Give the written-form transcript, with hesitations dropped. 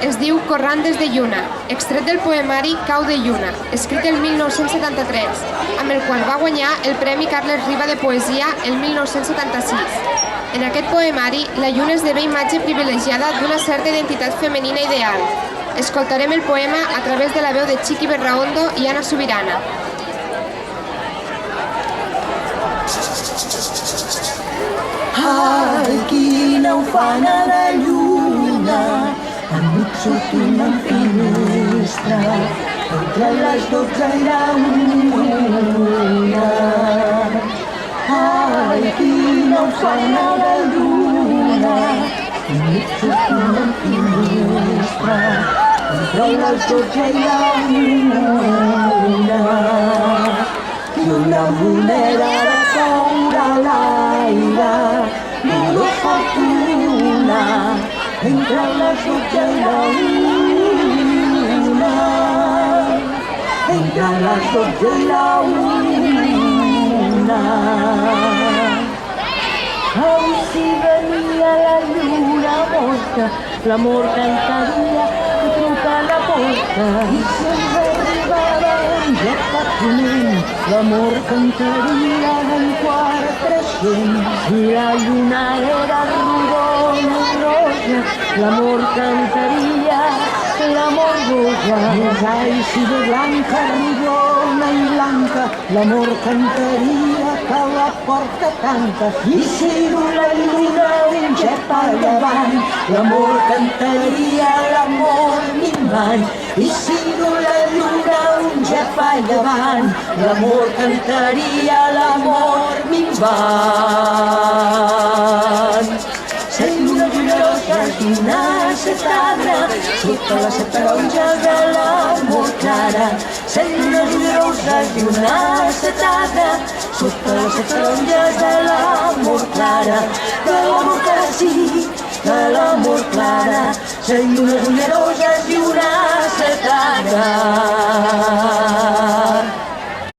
es diu Corrandes de lluna, extret del poemari Cau de lluna, escrit el 1973, amb el qual va guanyar el Premi Carles Riba de Poesia el 1976. En aquest poemari, la lluna esdevé imatge privilegiada d'una certa identitat femenina ideal. Escoltarem el poema a través de la veu de Chiqui Berraondo i Anna Subirana. Ai, quina ufana de lluna, enmig sortint en finestra, entre les 12 i la 1. Ai, quina ufana de lluna, enmig sortint en finestra, entre les 12 i la 1. I una moneda de coure a l'aire, dolor fortuna, entre les 12 i la 1. Entre les 12 i la 1. Ai, si venia la lluna morta, l'amor cantaria que truca a la porta. I si ens arribava un joc de ponent, l'amor cantaria en 400. Si la lluna era rodona i roja, l'amor cantaria l'amor roja. Ai, si de blanca, rodona i blanca, l'amor cantaria que la porta canta. I si la lluna un gep a llevant, l'amor cantaria l'amor minvant. I si la lluna un gep a llevant, l'amor cantaria l'amor minvant. Set llunes glorioses d'una setana, sota les 7 taronges de l'amor clara. Set llunes glorioses d'una setana, sota les 7 taronges de l'amor clara. De l'amor que sí, de l'amor clara. Set llunes glorioses d'una setana.